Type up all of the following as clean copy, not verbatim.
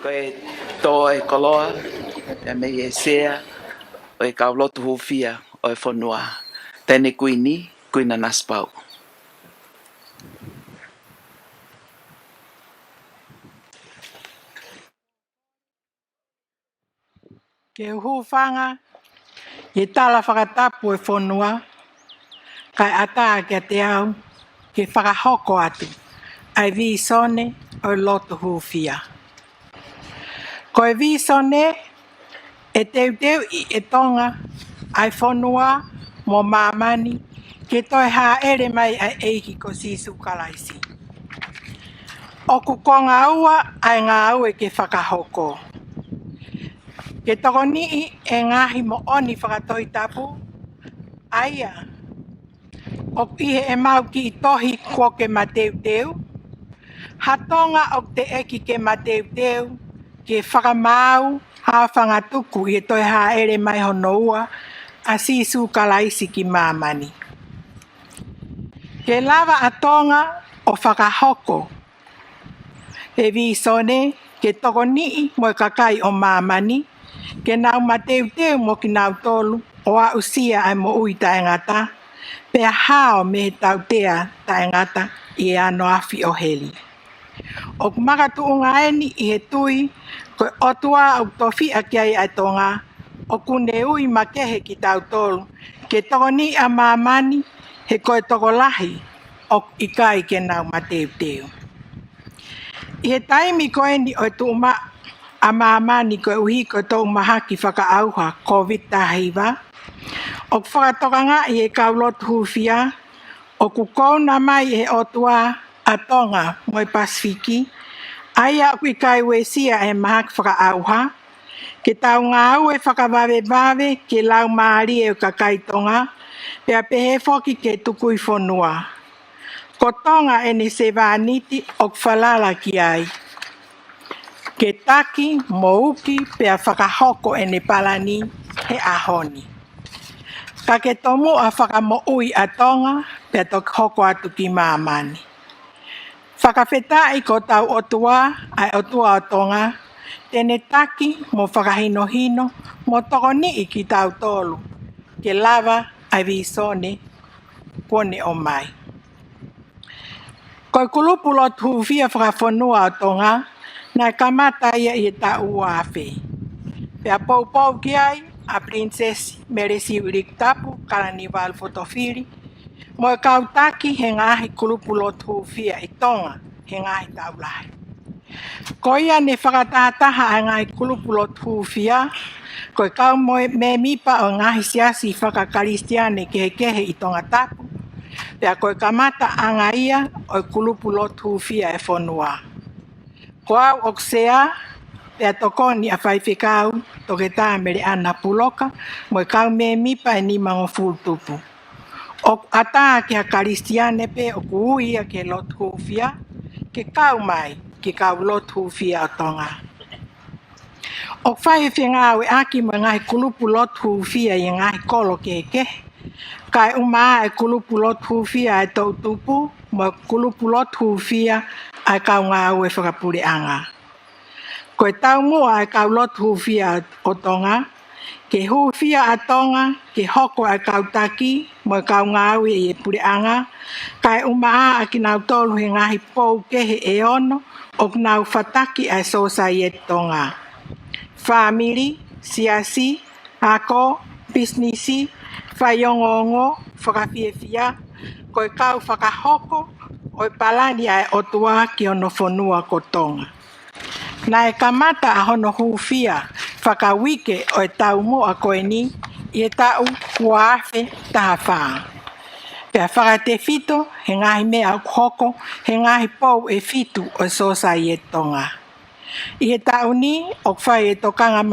Koe tō e koloa, e me e sea, o e kaulotu hufia o e whanua. Tēne kuini, kuina naspau. Ke uhufanga, e tala whakatapu e whanua, kai ata ke te au, ke whakahoko atu, ai visone o lotu hufia. Ko e visone, e teu I e tonga, ai whanua, mo mamani, ke toi ha ere mai ai eiki ko sisu kalaisi. O kukonga ua, ai ngā au e ke whakahoko. Ke toko nii e ngahi mo oni whakatoi tapu, aia, o ihe e mau ki I tohi kua ke mateu, hatonga o te eki ke mateu, ke whakamau, ha whangatuku I e toi ha ere mai honoua, a sisu kalaisi ki mamani. Ke lava atonga o whakahoko, e visone, ke toko nii mo e kakai o mamani, ke nau mateu mo ki nau tolu, o a usia ai mo ui taengata, pea hao me he tautea taengata I e ano afi o heli. O kumagatu unga eni I he tui, koe otua au tofi a kiai ai tonga, o kune ui makehe ki tau tolu, ke toko ni a mamani, he koe toko lahi, o ikai ke nau mateu. I he taimi koe ni o tuuma a mamani koe uhi koe tau mahaki whaka auha COVID tahiwa. O whakatokanga I he kaulotu hufia, o kukou na mai he otua a tonga mo I Pasifiki, aia kui kai wesia e mahaki whaka auha, ke tau ngā au e whakawawe ke lau maari e kakai tonga, pea pehe foki ke tukui whanua. Ko tonga e ni se wāniti o whalala ki ai. Ke taki, mouki, pea whakahoko e ne palani he ahoni. Ka ke tomu a whakamo ui a tonga, pea tok hoko atu ki mamani. Whakawhetai ko tau otua, ai otua o tonga, tene taki mo whakahino, mo toko nii ki tau tolu, ke lava ai visone, kone o mai. Koe kulupu lo tuhufia whakawhanua o tonga, nai kamata ia I ta uafe. Pea pou ki ai, a princesi meresi uriktapu, Karanival Fotofiri, mo e kautaki he ngahi kulupu lo tuhufia I tonga, he ngahi taulahi. Ko ia ne whakatataha a ngahi kulupu lo tuhufia, koe kau me mipa o ngahi siasi whakakaristiane kehe I tonga tapu, pea koe kamata anga ia o kulupu lo tuhufia e whanua. Ko au oksea, pea tokoni a whaiwhikau, toke tā mere ana puloka, mo e kau me mipa e ni mango fultupu. O ata ke a karistiane pe o kuuia ke lo tuhufia, ke kau mai, ke kau lo tuhufia o tonga. O whaiwhingau e aki mo ngai kulupu lo tuhufia I ngai kolo keke, kai umaa e kulupu lo tuhufia e tautupu, mo kulupu lo tuhufia ai kau ngau e whakapure anga. Koe tau mua e kau lo tuhufia o tonga, ke hufia a tonga, ke hoko ai kau taki, mo kau ngau e pure anga, kai umaa a ki nau tolu he ngahi pou kehe e ono, o nau whataki ai sosai e tonga. Family, siasi, hako, businessi, whaiongongo, whakawhiawhia, koe kau whakahoko, o palani ai otua ki ono whanua ko tonga. Nai kamata a hono hufia, whakawike o e tau mua koe ni, I e tau kuafe taha whaa. Pea whakate fito, he ngahi mea hoko, he ngahi pou e fitu o sosai e tonga. I he tau ni, o whai e tokanga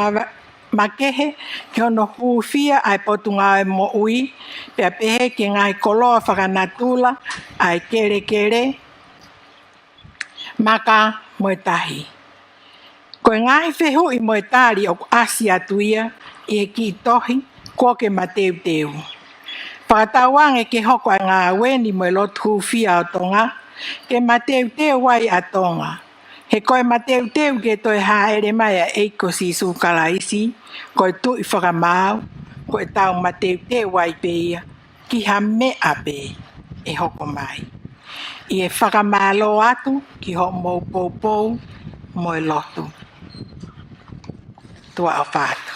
makehe, ke hono hufia ai potunga e mo ui, pea pehe ke ngahi koloa whakanatula, ai kere, maka moe tahi. Koe ngahi whehu I moe tari o Asia tuia, I e ki tohi, ko ke mateu. Whakatauange ke hoko ai ngā weni moe lo tuhufia o tonga, ke mateu wai a tonga. He koe mateu teu ke toi haere mai a eiko si sukalaisi, koe tu I whakamau, koe tau mateu teu wai peia, ki ha mea pe e hoko mai. I e whakamalo atu ki ho mou pou pou mo e lotu. Tua o whātu.